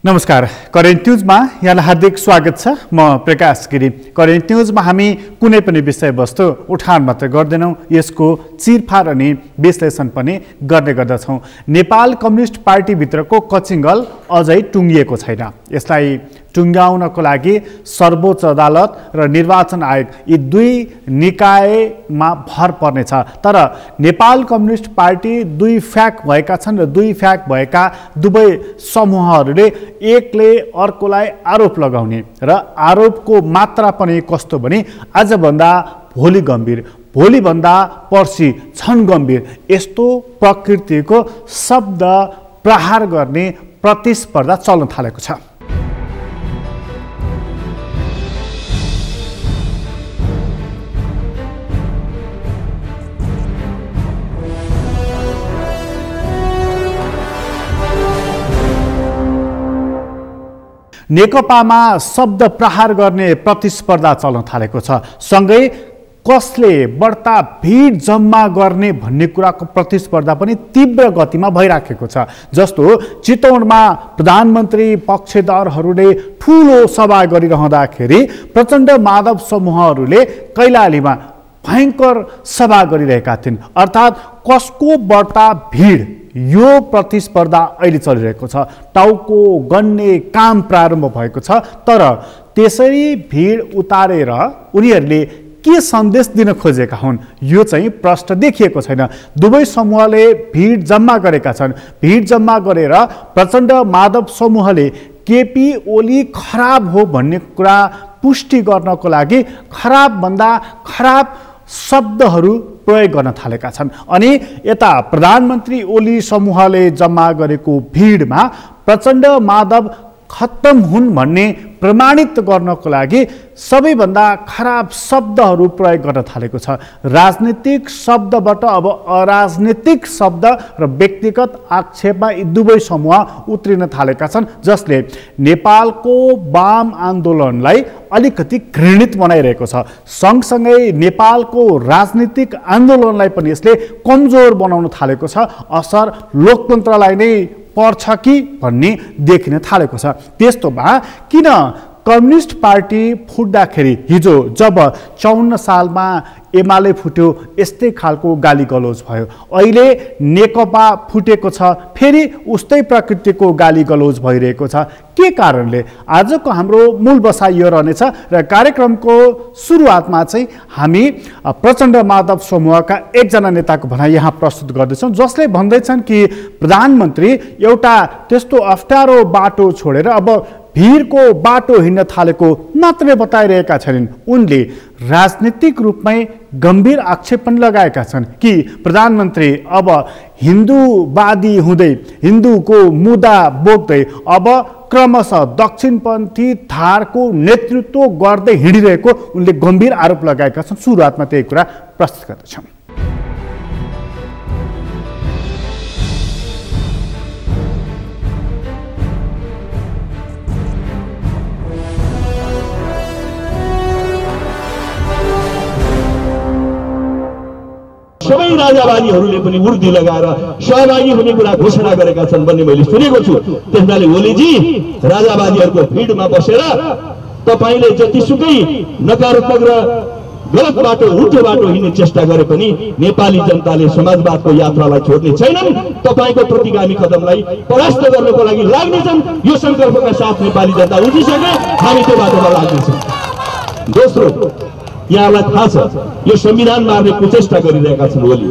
नमस्कार, करेन्ट न्यूजमा यहाँलाई हार्दिक स्वागत छ। म प्रकाश गिरी। करेन्ट न्यूजमा हामी कुनै पनि विषयवस्तु उठान मात्र गर्दैनौँ, यसको चिरफार अनि विश्लेषण पनि गर्ने गर्दछौँ। नेपाल कम्युनिस्ट पार्टीभित्रको कचिङ्गल अझै टुङ्गिएको छैन। यसलाई टुङ्गाउनको लागि सर्वोच्च अदालत र निर्वाचन आयोग यी दुई निकायमा भर पर्नेछ। तर नेपाल कम्युनिस्ट पार्टी दुई फ्याक भएका छन् र दुई फ्याक भएका दुवै समूहहरूले एकले अर्कोलाई आरोप लगाउने र आरोपको मात्रा पनि कस्तो भने आजभन्दा भोलि गम्भीर, भोलिभन्दा पर्सि झन गम्भीर, यस्तो प्रकृतिको शब्द प्रहार गर्ने प्रतिस्पर्धा चल्न थालेको छ। नेकपामा शब्द प्रहार गर्ने प्रतिस्पर्धा चल्न थालेको छ। सँगै कसले बढ्ता भिड जम्मा गर्ने भन्ने कुराको प्रतिस्पर्धा पनि तीव्र गतिमा भइराखेको छ। जस्तो चितवनमा प्रधानमन्त्री पक्षधरहरूले ठुलो सभा गरिरहँदाखेरि प्रचण्ड माधव समूहहरूले कैलालीमा भयङ्कर सभा गरिरहेका थिइन्। अर्थात् कसको बढ्ता भिड, यो प्रतिस्पर्धा अहिले चलिरहेको छ। टाउको गन्ने काम प्रारम्भ भएको छ। तर त्यसरी भिड उतारेर उनीहरूले के सन्देश दिन खोजेका हुन्, यो चाहिँ प्रश्न देखिएको छैन। दुवै समूहले भिड जम्मा गरेका छन्। भिड जम्मा गरेर प्रचण्ड माधव समूहले केपी ओली खराब हो भन्ने कुरा पुष्टि गर्नको लागि खराबभन्दा खराब शब्दहरू प्रयोग गर्न थालेका छन्। अनि यता प्रधानमन्त्री ओली समूहले जम्मा गरेको भिडमा प्रचण्ड माधव खत्तम हुन् भन्ने प्रमाणित गर्नको लागि सबैभन्दा खराब शब्दहरू प्रयोग गर्न थालेको छ। राजनीतिक शब्दबाट अब अराजनीतिक शब्द र व्यक्तिगत आक्षेपमा यी दुवै समूह उत्रिन थालेका छन्, जसले नेपालको वाम आन्दोलनलाई अलिकति घृणित बनाइरहेको छ। सँगसँगै नेपालको राजनीतिक आन्दोलनलाई पनि यसले कमजोर बनाउन थालेको छ। असर लोकतन्त्रलाई नै पर्छ कि भन्ने देखिन थालेको छ। त्यस्तोमा किन कम्युनिस्ट पार्टी फुट्दाखेरि हिजो जब 54 सालमा एमाले फुट्यो यस्तै खालको गाली गलौज भयो, अहिले नेकपा फुटेको छ फेरि उस्तै प्रकृतिको गाली गलौज भइरहेको छ। के कारणले? आजको हाम्रो मूल बसाइ यो रहनेछ र कार्यक्रमको सुरुवातमा चाहिँ हामी प्रचण्ड माधव समूहका एकजना नेताको भनाइ यहाँ प्रस्तुत गर्दैछौँ, जसले भन्दैछन् कि प्रधानमन्त्री एउटा त्यस्तो अप्ठ्यारो बाटो छोडेर अब भिडको बाटो हिँड्न थालेको मात्रै बताइरहेका छैनन्। उनले राजनीतिक रूपमै गम्भीर आक्षेप पनि लगाएका छन् कि प्रधानमन्त्री अब हिन्दूवादी हुँदै, हिन्दूको मुद्दा बोक्दै अब क्रमशः दक्षिणपन्थी धारको नेतृत्व गर्दै हिँडिरहेको उनले गम्भीर आरोप लगाएका छन्। सुरुवातमा त्यही कुरा प्रस्तुत गर्दछौँ। सबै राजावादीहरूले पनि उर्दी लगाएर सहभागी हुने कुरा घोषणा गरेका छन् भन्ने मैले सुनेको छु। त्यसैले ओलीजी राजावादीहरूको भिडमा बसेर तपाईले जतिसुकै नकारात्मक र गलत बाटो, उल्टो बाटो हिँड्ने चेष्टा गरे पनि नेपाली जनताले समाजवादको यात्रालाई छोड्ने छैनन्। तपाईको प्रतिगामी कदमलाई परास्त गर्नको लागि लाग्नेछन्। यो संकल्पका साथ नेपाली जनता उठिसके, हामी त्यो बाटोमा लाग्नेछौँ। दोस्रो, यहाँलाई थाहा छ यो संविधान मार्ने कुचेष्टा गरिरहेका छन् ओली।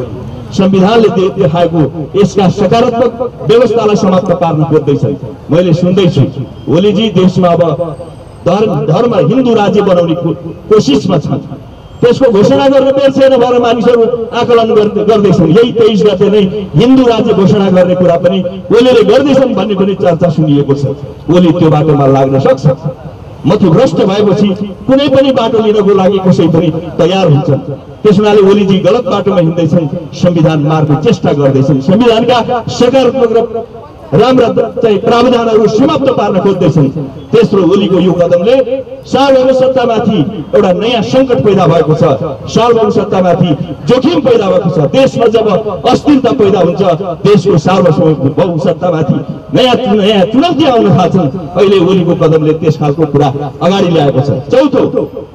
संविधानले देखाएको यसका सकारात्मक व्यवस्थालाई समाप्त पार्न खोज्दैछन्। मैले सुन्दैछु ओलीजी देशमा अब धर्म हिन्दू राज्य बनाउने कोसिसमा छन्। त्यसको घोषणा गर्न बेर छैन भनेर मानिसहरू आकलन गर्दैछन्। यही 23 गते नै हिन्दू राज्य घोषणा गर्ने कुरा पनि ओलीले गर्दैछन् भन्ने पनि चर्चा सुनिएको छ। ओली त्यो बाटोमा लाग्न सक्छ। मथुभ्रष्ट भएपछि कुनै पनि बाटो लिनको लागि कसै पनि तयार हुन्छन्। त्यसैले ओलीजी गलत बाटोमा हिँड्दैछन्, संविधान मार्ने चेष्टा गर्दैछन्। संविधानका सकारात्मक र राम्रा चाहिँ प्रावधानहरू समाप्त पार्न खोज्दैछन्। तेस्रो ओलीको यो कदमले सार्वभौम सत्तामाथि एउटा नयाँ सङ्कट पैदा भएको छ, सार्वभौम सत्तामाथि जोखिम पैदा भएको छ। देशमा जब अस्थिरता पैदा हुन्छ, देशको सार्वभौम सत्तामाथि नयाँ चुनौती आउन थाल्छन्। अहिले ओलीको कदमले त्यस खालको कुरा अगाडि ल्याएको छ। चौथो,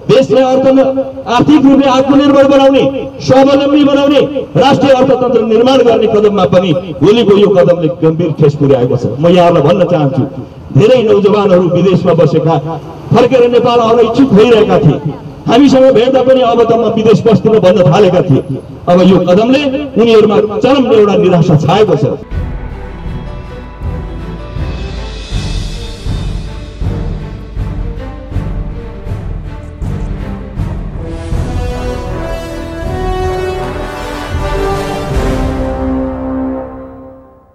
देशलाई आर्थिक रूपले आत्मनिर्भर बनाउने, स्वावलम्बी बनाउने, राष्ट्रिय अर्थतन्त्र निर्माण गर्ने कदममा पनि ओलीको यो कदमले गम्भीर ठेस पुर्याएको छ। म यहाँलाई भन्न चाहन्छु, धेरै नौजवानहरू विदेशमा बसेका फर्केर नेपाल आउन इच्छुक भइरहेका थिए। हामीसँग भेट्दा पनि अब त म विदेश बस्दिन भन्न थालेका थिए। अब यो कदमले उनीहरूमा चरम एउटा निराशा छाएको छ।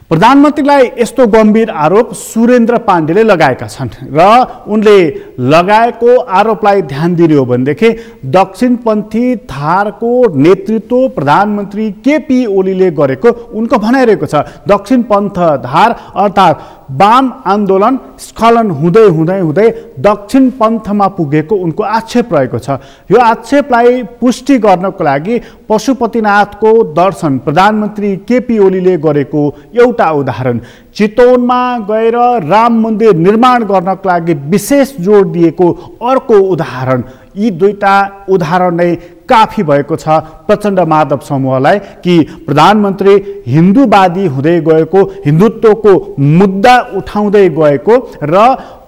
प्रधानमन्त्रीलाई यस्तो गम्भीर आरोप सुरेन्द्र पाण्डेले लगाएका छन् र उनले लगाएको आरोपलाई ध्यान दिने हो भनेदेखि दक्षिणपन्थी धारको नेतृत्व प्रधानमन्त्री केपी ओलीले गरेको उनको भनाइरहेको छ। दक्षिणपन्थ धार अर्थात् वाम आन्दोलन स्खलन हुँदै हुँदै हुँदै दक्षिणपन्थमा पुगेको उनको आक्षेप रहेको छ। यो आक्षेपलाई पुष्टि गर्नको लागि पशुपतिनाथको दर्शन प्रधानमन्त्री केपी ओलीले गरेको एउटा उदाहरण, चितवनमा गएर राम मन्दिर निर्माण गर्नको लागि विशेष जोड दिएको अर्को उदाहरण, यी दुईटा उदाहरण नै काफी भएको छ प्रचण्ड माधव समूहलाई कि प्रधानमन्त्री हिन्दूवादी हुँदै गएको, हिन्दुत्वको मुद्दा उठाउँदै गएको र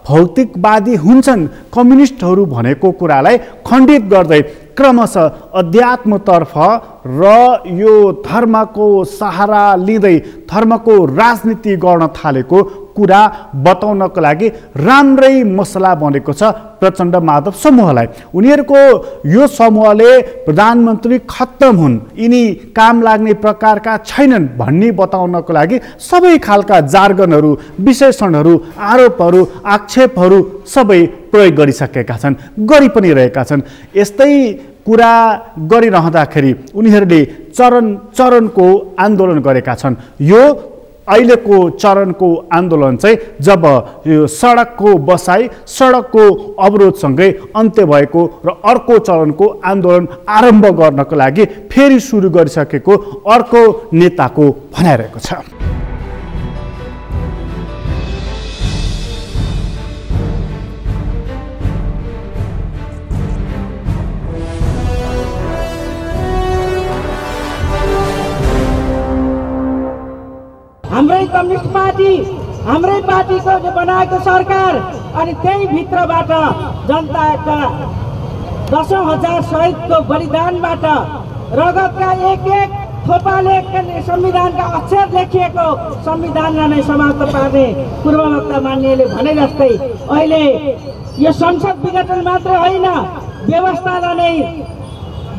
भौतिकवादी हुन्छन् कम्युनिस्टहरू भनेको कुरालाई खण्डित गर्दै क्रमशः अध्यात्मतर्फ र यो धर्मको सहारा लिँदै धर्मको राजनीति गर्न थालेको कुरा बताउनको लागि राम्रै मसला बनेको छ प्रचण्ड माधव समूहलाई। उनीहरूको यो समूहले प्रधानमन्त्री खत्तम हुन्, यिनी काम लाग्ने प्रकारका छैनन् भन्ने बताउनको लागि सबै खालका जार्गनहरू, विशेषणहरू, आरोपहरू, आक्षेपहरू सबै प्रयोग गरिसकेका छन्, गरि पनि रहेका छन्। यस्तै कुरा गरिरहँदाखेरि उनीहरूले चरणको आन्दोलन गरेका छन्। यो अहिलेको चरणको आन्दोलन चाहिँ जब यो सडकको बसाई, सडकको अवरोधसँगै अन्त्य भएको र अर्को चरणको आन्दोलन आरम्भ गर्नको लागि फेरि सुरु गरिसकेको अर्को नेताको भनाइरहेको छ। हाम्रै कम्युनिस्ट पार्टी, हाम्रै पार्टीको बनाएको सरकार अनि त्यही भित्रबाट जनताका दशौं हजार शहीदको बलिदानबाट रगतका एक एक थोपाले संविधानका अक्षर लेखिएको संविधानलाई नै समाप्त पार्ने पूर्ववक्ता मान्यले भने जस्तै अहिले यो संसद विघटन मात्र होइन, व्यवस्थालाई नै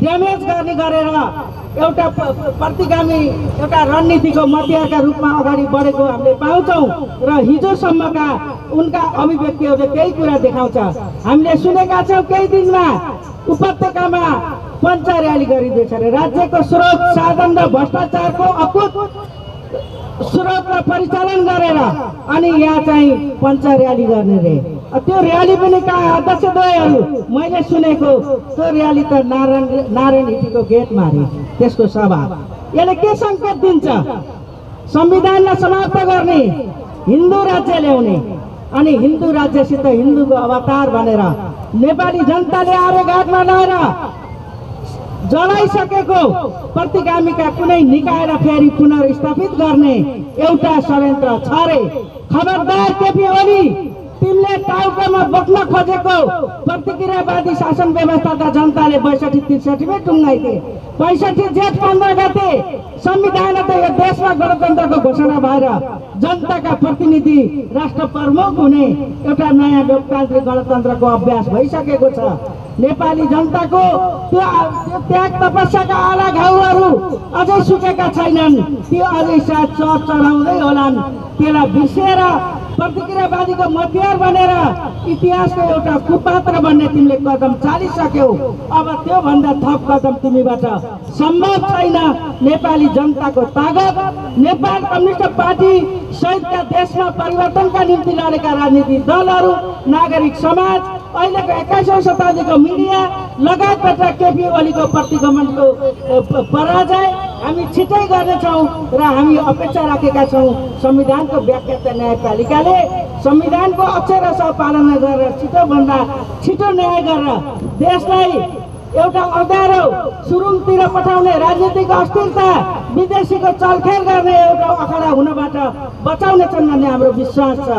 ड्यामेज गर्ने गरेर एउटा प्रतिगामी एउटा रणनीतिको मध्यका रूपमा अगाडि बढेको हामीले पाउँछौँ र हिजोसम्मका उनका अभिव्यक्तिहरूले त्यही कुरा देखाउँछ। हामीले सुनेका छौँ केही दिनमा उपत्यकामा पञ्च र्याली गरिँदैछ अरे, राज्यको स्रोत साधन र भ्रष्टाचारको अकुत स्रोतलाई परिचालन गरेर अनि यहाँ चाहिँ पञ्च र्याली गर्ने रे। त्यो र्याली पनि कहाँ अध्यक्षद्वयहरू मैले सुनेको त्यो र्याली त नारायण हिटीको गेटमा रे, त्यसको सभा। यसले के सङ्केत दिन्छ? संविधानलाई समाप्त गर्ने, हिन्दू राज्य ल्याउने अनि हिन्दू राज्यसित हिन्दूको अवतार भनेर नेपाली जनताले आर्यघाटमा ल्याएर जलाइसकेको प्रतिगामीका कुनै निकायलाई फेरि पुनर्स्थापित गर्ने एउटा षड्यन्त्र छ रे। खबरदार केपी ओली, तिमीले टाउकामा बोक्न खोजेको प्रतिक्रियावादी शासन व्यवस्था त जनताले 62-63 मै टुङ्गाइदिए। 65 जेठ 15 गते संविधान त यो देशमा गणतन्त्रको घोषणा भएर जनताका प्रतिनिधि राष्ट्र प्रमुख हुने एउटा नयाँ लोकतान्त्रिक गणतन्त्रको अभ्यास भइसकेको छ। नेपाली जनताको त्यो त्याग तपस्याका आला घाउहरू अझै सुकेका छैनन्, त्यो अझै सायद चढाउँदै होलान्। त्यसलाई बिर्सेर प्रतिक्रियावादीको मतियार बनेर इतिहासको एउटा कुपात्र बन्ने तिमीले कदम चालिसक्यौ। अब त्यो भन्दा थप कदम तिमीबाट सम्भव छैन। नेपाली जनताको तागत, नेपाल कम्युनिस्ट पार्टी सहितका देशमा परिवर्तनका निम्ति लडेका राजनीतिक दलहरू, नागरिक समाज, अहिलेको 21औं शताब्दीको मिडिया लगायतबाट केपी ओलीको प्रतिगमनको पराजय हामी छिटै गर्नेछौँ र हामी अपेक्षा राखेका छौँ संविधानको व्याख्याता न्यायपालिकाले संविधानको अक्षरशः पालना गरेर छिटोभन्दा छिटो न्याय गरेर देशलाई एउटा अँध्यारो सुरुङतिर पठाउने, राजनीतिक अस्थिरता, विदेशीको चलखेल गर्ने एउटा अखाडा हुनबाट बचाउनेछन् भन्ने हाम्रो विश्वास छ।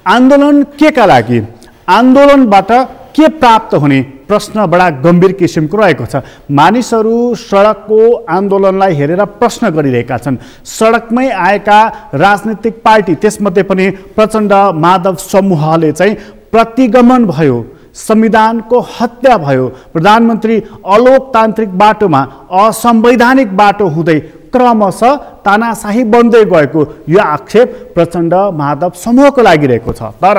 आन्दोलन के का लागि, आन्दोलनबाट के प्राप्त हुने प्रश्न बडा गम्भीर किसिमको रहेको छ। मानिसहरू सडकको आन्दोलनलाई हेरेर प्रश्न गरिरहेका छन्। सडकमै आएका राजनीतिक पार्टी, त्यसमध्ये पनि प्रचण्ड माधव समूहले चाहिँ प्रतिगमन भयो, संविधानको हत्या भयो, प्रधानमन्त्री अलोकतान्त्रिक बाटोमा असंवैधानिक बाटो हुँदै क्रमशः तानाशाही बन्दै गएको यो आक्षेप प्रचण्ड माधव समूहको लागिरहेको छ। तर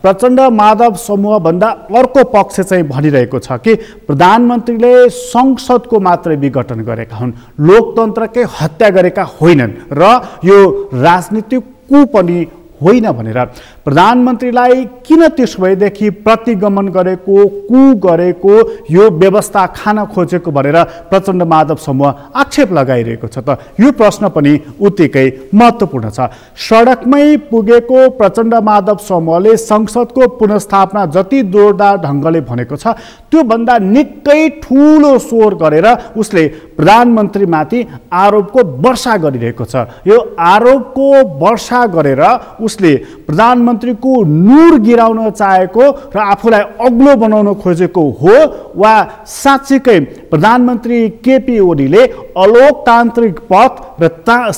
प्रचण्ड माधव समूहभन्दा अर्को पक्ष चाहिँ भनिरहेको छ कि प्रधानमन्त्रीले संसदको मात्रै विघटन गरेका हुन्, लोकतन्त्रकै हत्या गरेका होइनन् र यो राजनीतिक कु पनि होइन भनेर प्रधानमन्त्रीलाई किन त्यसो भएदेखि प्रतिगमन गरेको, कु गरेको, यो व्यवस्था खान खोजेको भनेर प्रचण्ड माधव समूह आक्षेप लगाइरहेको छ। त यो प्रश्न पनि उत्तिकै महत्त्वपूर्ण छ। सडकमै पुगेको प्रचण्ड माधव समूहले संसदको पुनर्स्थापना जति जोरदार ढङ्गले भनेको छ त्योभन्दा निकै ठुलो स्वर गरेर उसले प्रधानमन्त्रीमाथि आरोपको वर्षा गरिरहेको छ। यो आरोपको वर्षा गरेर उसले प्रधानमन्त्रीको नुर गिराउन चाहेको र आफूलाई अग्लो बनाउन खोजेको हो वा साँच्चीकै प्रधानमन्त्री केपी ओलीले अलोकतान्त्रिक पथ र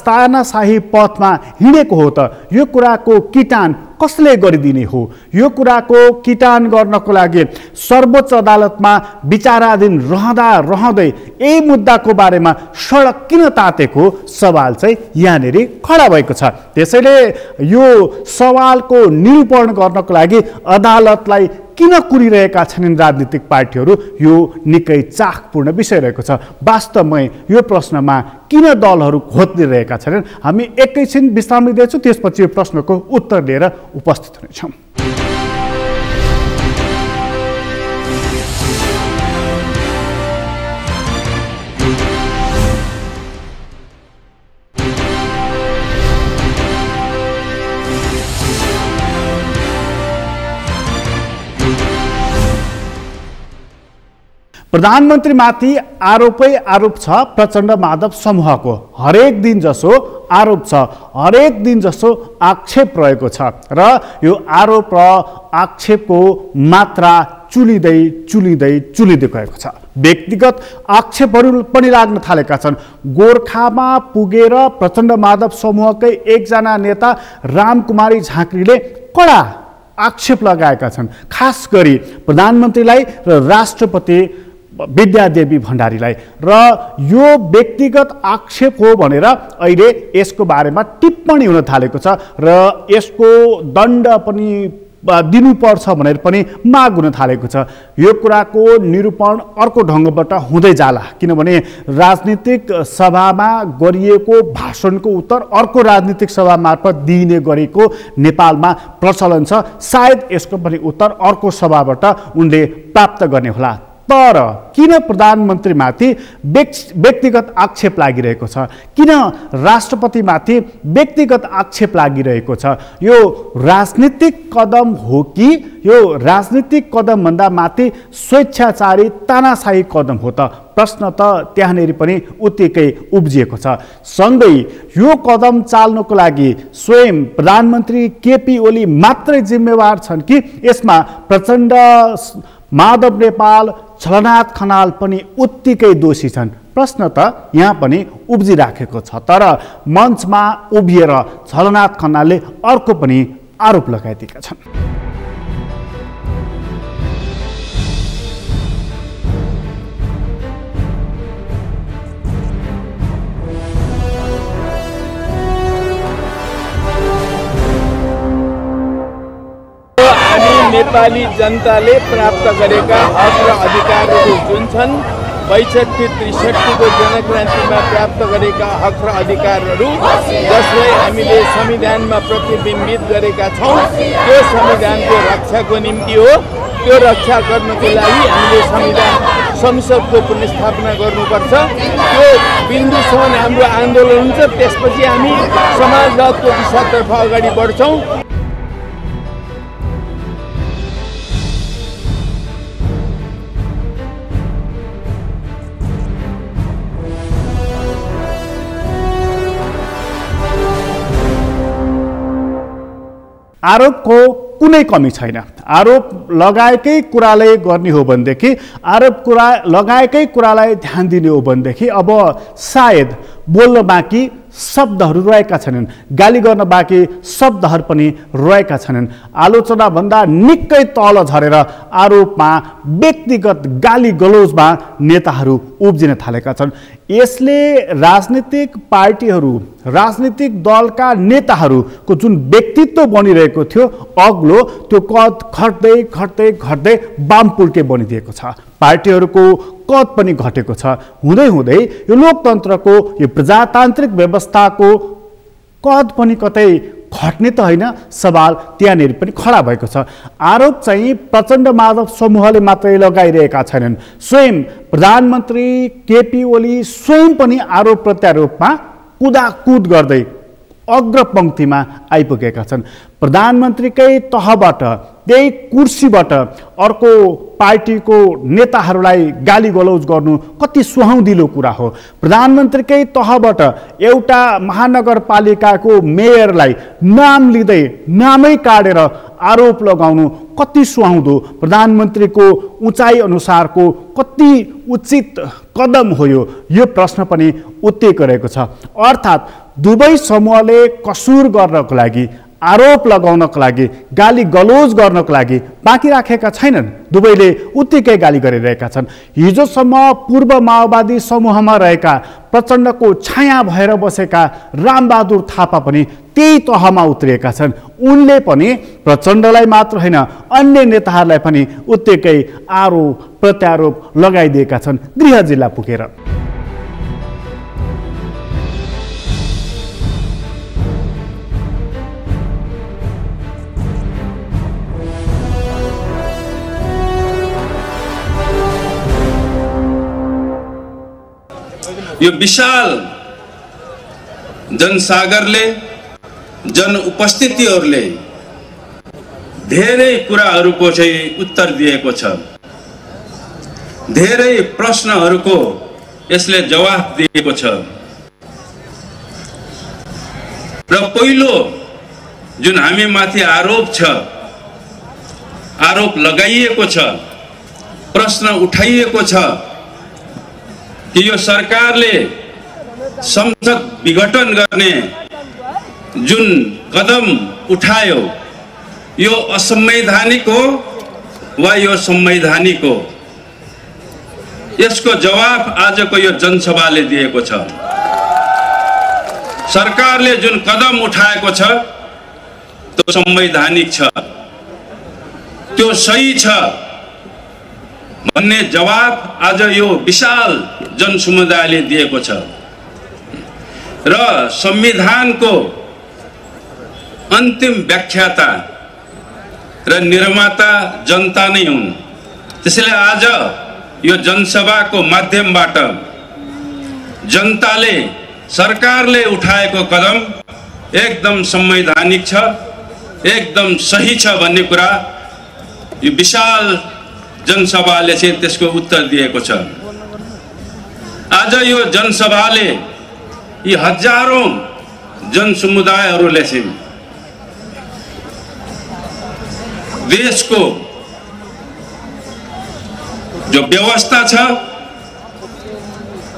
तानाशाही पथमा हिँडेको हो त यो कुराको किटान कसले गरिदिने हो? यो कुराको किटान गर्नको लागि सर्वोच्च अदालतमा विचाराधीन रहँदै यही मुद्दाको बारेमा सडक किन तातेको सवाल चाहिँ यहाँनिर खडा भएको छ। त्यसैले यो सवालको निरूपण गर्नको लागि अदालतलाई किन कुरिरहेका छन् राजनीतिक पार्टीहरू, यो निकै चाखपूर्ण विषय रहेको छ। वास्तवमै यो प्रश्नमा किन दलहरू खोजिरहेका छन्? हामी एकैछिन विश्राम लिँदैछौँ, त्यसपछि यो प्रश्नको उत्तर लिएर उपस्थित हुनेछौँ। प्रधानमन्त्रीमाथि आरोपै आरोप छ प्रचण्ड माधव समूहको। हरेक दिन जसो आरोप छ, हरेक दिन जसो आक्षेप रहेको छ र यो आरोप र आक्षेपको मात्रा चुलिँदै गएको छ। व्यक्तिगत आक्षेपहरू पनि लाग्न थालेका छन्। गोर्खामा पुगेर प्रचण्ड माधव समूहकै एकजना नेता रामकुमारी झाँक्रीले कडा आक्षेप लगाएका छन्, खास गरी प्रधानमन्त्रीलाई र राष्ट्रपति विद्यादेवी भण्डारीलाई। र यो व्यक्तिगत आक्षेप हो भनेर अहिले यसको बारेमा टिप्पणी हुन थालेको छ र यसको दण्ड पनि दिनुपर्छ भनेर पनि माग हुन थालेको छ। यो कुराको निरूपण अर्को ढङ्गबाट हुँदै जाला, किनभने राजनीतिक सभामा गरिएको भाषणको उत्तर अर्को राजनीतिक सभा मार्फत दिइने गरेको नेपालमा प्रचलन छ। सायद यसको पनि उत्तर अर्को सभाबाट उनले प्राप्त गर्ने होला। तर किन प्रधानमन्त्रीमाथि व्यक्तिगत आक्षेप लागिरहेको छ? किन राष्ट्रपतिमाथि व्यक्तिगत आक्षेप लागिरहेको छ? यो राजनीतिक कदम हो कि यो राजनीतिक कदमभन्दा माथि स्वेच्छाचारी तानाशाही कदम हो त? प्रश्न त त्यहाँनिर पनि उत्तिकै उब्जिएको छ। सँगै यो कदम चाल्नको लागि स्वयं प्रधानमन्त्री केपी ओली मात्रै जिम्मेवार छन् कि यसमा प्रचण्ड माधव नेपाल, झलनाथ खनाल पनि उत्तिकै दोषी छन्? प्रश्न त यहाँ पनि उब्जिराखेको छ। तर मञ्चमा उभिएर झलनाथ खनालले अर्को पनि आरोप लगाइदिएका छन्। नेपाली जनताले प्राप्त गरेका हक र अधिकारहरू जुन छन् 62-63 को जनक्रान्तिमा प्राप्त गरेका हक र अधिकारहरू जसलाई हामीले संविधानमा प्रतिबिम्बित गरेका छौँ त्यो संविधानको रक्षाको निम्ति हो। त्यो रक्षा गर्नको लागि हामीले संविधान संसदको पुनर्स्थापना गर्नुपर्छ। त्यो बिन्दुसम्म हाम्रो आन्दोलन हुन्छ। त्यसपछि हामी समाजवादको दिशातर्फ अगाडि बढ्छौँ। आरोपको कुनै कमी छैन। आरोप लगाएकै कुरालाई गर्ने हो भनेदेखि आरोप लगाएकै कुरालाई ध्यान दिने हो भनेदेखि अब सायद बोल्न बाँकी शब्दहरू रहेका छैनन्, गाली गर्न बाँकी शब्दहरू पनि रहेका छैनन्। आलोचनाभन्दा निकै तल झरेर आरोपमा व्यक्तिगत गाली गलौजमा नेताहरू उब्जिन थालेका छन्। यसले राजनीतिक पार्टीहरू, राजनीतिक दलका नेताहरूको जुन व्यक्तित्व बनिरहेको थियो अग्लो, त्यो कद घट्दै घट्दै घट्दै वामपुल्के बनिदिएको छ। पार्टीहरूको कद पनि घटेको छ। हुँदै हुँदै यो लोकतन्त्रको, यो प्रजातान्त्रिक व्यवस्थाको कद पनि कतै घट्ने त होइन, सवाल त्यहाँनिर पनि खडा भएको छ। आरोप चाहिँ प्रचण्ड माधव समूहले मात्रै लगाइरहेका छैनन्। स्वयं प्रधानमन्त्री केपी ओली स्वयं पनि आरोप प्रत्यारोपमा कुदाकुद गर्दै अग्रपङ्क्तिमा आइपुगेका छन्। प्रधानमन्त्रीकै तहबाट, त्यही कुर्सीबाट अर्को पार्टीको नेताहरूलाई गाली गलौज गर्नु कति सुहाउँदिलो कुरा हो। प्रधानमन्त्रीकै तहबाट एउटा महानगरपालिकाको मेयरलाई नाम लिँदै नामै काटेर आरोप लगाउनु कति सुहाउँदो, प्रधानमन्त्रीको उचाइ अनुसारको कति उचित कदम हो यो प्रश्न पनि उत्तिएको रहेको छ। अर्थात् दुवै समूहले कसूर गर्नको लागि, आरोप लगाउनको लागि, गाली गलौज गर्नको लागि बाँकी राखेका छैनन्। दुवैले उत्तिकै गाली गरिरहेका छन्। हिजोसम्म पूर्व माओवादी समूहमा रहेका प्रचण्डको छाया भएर बसेका रामबहादुर थापा पनि त्यही तहमा उत्रिएका छन्। उनले पनि प्रचण्डलाई मात्र होइन अन्य नेताहरूलाई पनि उत्तिकै आरोप प्रत्यारोप लगाइदिएका छन् गृह जिल्ला पुगेर। यो विशाल जनसागरले, जन उपस्थितिहरूले धेरै कुराहरूको चाहिँ उत्तर दिएको छ। धेरै प्रश्नहरूको यसले जवाफ दिएको छ। र पहिलो जुन हामी माथि आरोप छ, आरोप लगाइएको छ, प्रश्न उठाइएको छ कि यो सरकारले संसद विघटन गर्ने जुन कदम उठायो यो असंवैधानिक हो वा यो संवैधानिक हो? यसको जवाफ आजको यो जनसभाले दिएको छ। सरकारले जुन कदम उठाएको छ त्यो संवैधानिक छ, त्यो सही छ भन्ने जवाब आज यो विशाल जनसमुदायले दिएको छ। र संविधानको अन्तिम व्याख्याता र निर्माता जनता नै हुन्। त्यसैले आज यो जनसभाको माध्यमबाट जनताले सरकारले उठाएको कदम एकदम संवैधानिक छ, एकदम सही छ भन्ने कुरा यो विशाल जनसभाले चाहिँ त्यसको उत्तर दिएको छ। आज यो जनसभाले यी हजारौं जनसमुदायहरूले चाहिँ देशको जो व्यवस्था छ,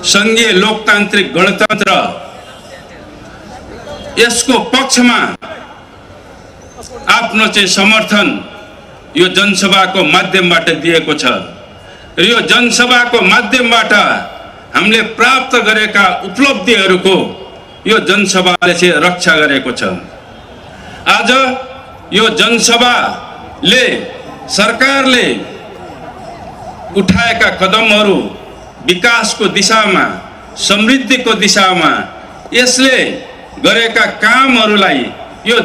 संघीय लोकतान्त्रिक गणतन्त्र, यसको पक्षमा आफ्नो चाहिँ समर्थन यो जनसभाको माध्यमबाट दिएको छ र यो जनसभाको माध्यमबाट हामीले प्राप्त गरेका उपलब्धिहरूको यो जनसभाले चाहिँ रक्षा गरेको छ। आज यो जनसभाले सरकारले उठाएका कदमहरू विकासको दिशामा, समृद्धिको दिशामा यसले गरेका कामहरूलाई यो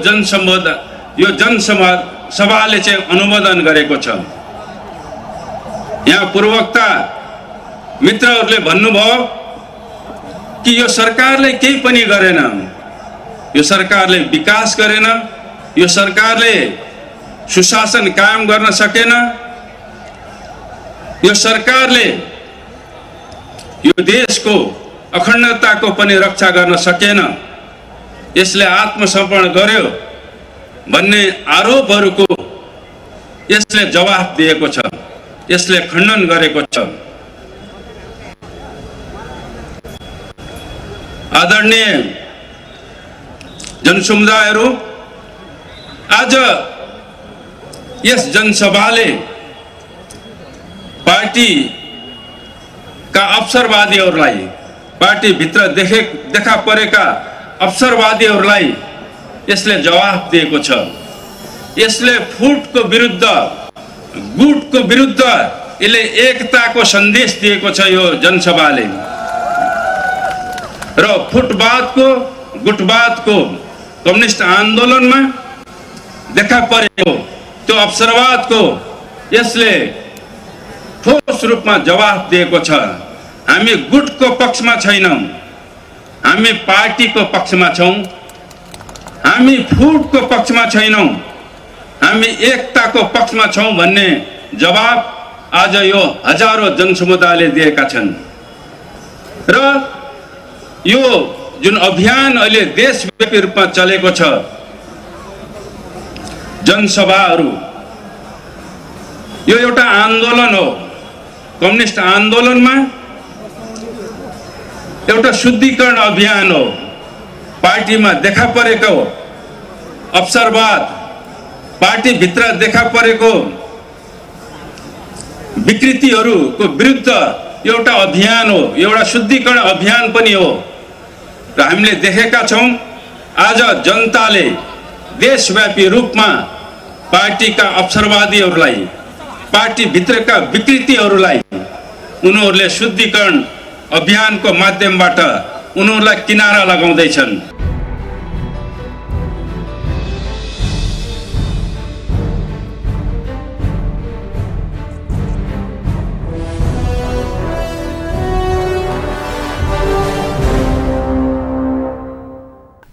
जनसभाले चाहिँ अनुमोदन गरेको छ। यहाँ पूर्ववक्ता मित्रहरूले भन्नुभयो कि यो सरकारले केही पनि गरेन, यो सरकारले विकास गरेन, यो सरकारले सुशासन कायम गर्न सकेन, यो सरकारले यो देशको अखण्डताको पनि रक्षा गर्न सकेन, यसले आत्मसमर्पण गर्यो भन्ने आरोपहरूको यसले जवाफ दिएको छ, यसले खण्डन गरेको छ। आदरणीय जनसमुदायहरू, आज यस जनसभाले पार्टीका अवसरवादीहरूलाई, पार्टीभित्र देखा परेका अवसरवादीहरूलाई यसले जवाफ दिएको छ। यसले फुटको विरुद्ध, गुटको विरुद्ध यसले एकताको सन्देश दिएको छ यो जनसभाले। र फुटवादको, गुटवादको कम्युनिस्ट आन्दोलनमा देखा परेको त्यो अवसरवादको यसले ठोस रूपमा जवाफ दिएको छ। हामी गुटको पक्षमा छैनौँ, हामी पार्टीको पक्षमा छौँ, हामी फुटको पक्षमा छैनौँ, हामी एकताको पक्षमा छौँ भन्ने जवाब आज यो हजारौं जनसमुदायले दिएका छन्। र यो जुन अभियान अहिले देशव्यापी रूपमा चलेको छ, जनसभाहरू, यो एउटा आन्दोलन हो। कम्युनिस्ट आन्दोलनमा एउटा शुद्धिकरण अभियान हो। पार्टीमा देखा परेको अवसरवाद, पार्टीभित्र देखा परेको विकृतिहरूको विरुद्ध एउटा अभियान हो, एउटा शुद्धिकरण अभियान पनि हो। र हामीले देखेका छौँ आज जनताले देशव्यापी रूपमा पार्टीका अवसरवादीहरूलाई, पार्टीभित्रका विकृतिहरूलाई उनीहरूले शुद्धिकरण अभियानको माध्यमबाट उनीहरूलाई किनारा लगाउँदैछन्।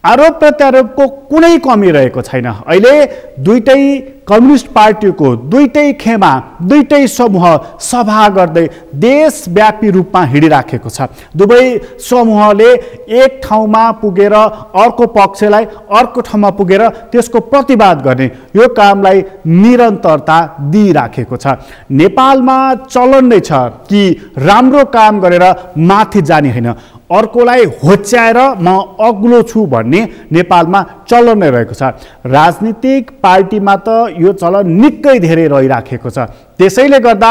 आरोप प्रत्यारोपको कुनै कमी रहेको छैन। अहिले दुईटै कम्युनिस्ट पार्टीको दुईटै खेमा, दुईटै समूह सभा गर्दै देशव्यापी रूपमा हिँडिराखेको छ। दुवै समूहले एक ठाउँमा पुगेर अर्को पक्षलाई अर्को ठाउँमा पुगेर त्यसको प्रतिवाद गर्ने यो कामलाई निरन्तरता दिइराखेको छ। नेपालमा चलन नै छ कि राम्रो काम गरेर माथि जाने होइन, अर्कोलाई होच्याएर म अग्लो छु भन्ने नेपालमा चलन नै रहेको छ। राजनीतिक पार्टीमा त यो चलन निकै धेरै रहिराखेको छ। त्यसैले गर्दा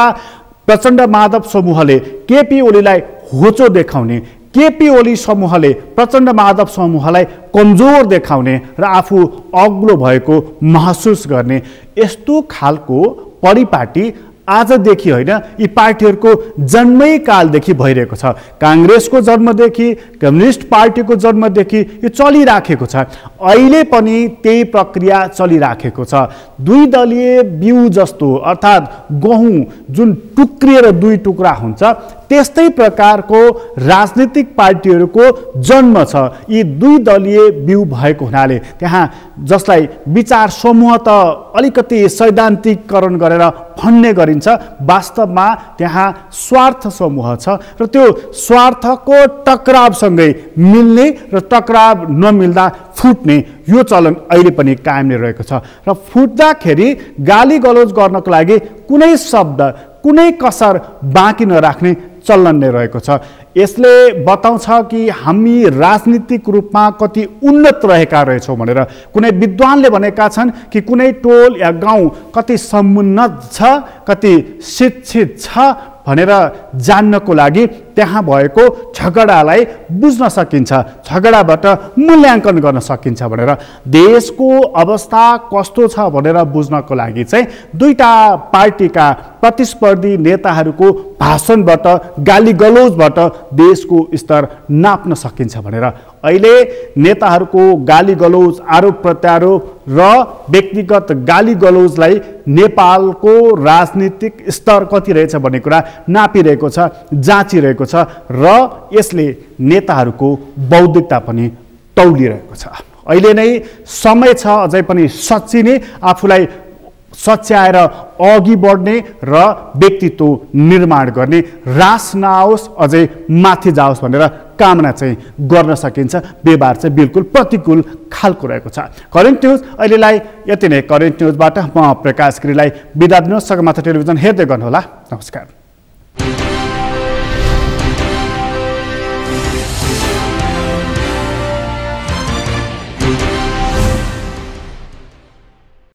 प्रचण्ड माधव समूहले केपी ओलीलाई होचो देखाउने, केपी ओली समूहले प्रचण्ड माधव समूहलाई कमजोर देखाउने र आफू अग्लो भएको महसुस गर्ने यस्तो खालको परिपाटी आजदेखि होइन, यी पार्टीहरूको जन्मै कालदेखि भइरहेको छ। काङ्ग्रेसको जन्मदेखि, कम्युनिस्ट पार्टीको जन्मदेखि यो चलिराखेको छ। अहिले पनि त्यही प्रक्रिया चलिराखेको छ। दुई दलीय बिउ जस्तो, अर्थात् गहुँ जुन टुक्रिएर दुई टुक्रा हुन्छ, त्यस्तै प्रकारको राजनीतिक पार्टीहरूको जन्म छ। यी दुई दलीय बिउ भएको हुनाले त्यहाँ जसलाई विचार समूह त अलिकति सैद्धान्तिकरण गरेर भन्ने गरिन्छ, वास्तवमा त्यहाँ स्वार्थ समूह छ र त्यो स्वार्थको टक्रावसँगै मिल्ने र टक्राव नमिल्दा फुट्ने यो चलन अहिले पनि कायम नै रहेको छ। र फुट्दाखेरि गाली गलौज गर्नको लागि कुनै शब्द, कुनै कसर बाँकी नराख्ने चलन नै रहेको छ। यसले बताउँछ कि हामी राजनीतिक रूपमा कति उन्नत रहेका रहेछौँ भनेर। कुनै विद्वानले भनेका छन् कि कुनै टोल या गाउँ कति समुन्नत छ, कति शिक्षित छ भनेर जान्नको लागि त्यहाँ भएको झगडालाई बुझ्न सकिन्छ, झगडाबाट मूल्याङ्कन गर्न सकिन्छ भनेर। देशको अवस्था कस्तो छ भनेर बुझ्नको लागि चाहिँ दुईटा पार्टीका प्रतिस्पर्धी नेताहरूको भाषणबाट, गाली गलौजबाट देशको स्तर नाप्न सकिन्छ भनेर। अहिले नेताहरूको गाली गलौज, आरोप प्रत्यारोप र व्यक्तिगत गाली गलौजलाई नेपालको राजनीतिक स्तर कति रहेछ भन्ने कुरा नापिरहेको छ, जाँचिरहेको छ र यसले नेताहरूको बौद्धिकता पनि तौलिरहेको छ। अहिले नै समय छ अझै पनि सच्चिने, आफूलाई सच्याएर अघि बढ्ने र व्यक्तित्व निर्माण गर्ने, रास नआओस् अझै माथि जाओस् भनेर कामना चाहिँ गर्न सकिन्छ। व्यवहार चाहिँ बिल्कुल प्रतिकूल खालको रहेको छ। करेन्ट न्युज अहिलेलाई यति नै। करेन्ट न्युजबाट म प्रकाश गिरीलाई बिदा दिनुहोस्। सगरमाथा टेलिभिजन हेर्दै गर्नुहोला। नमस्कार।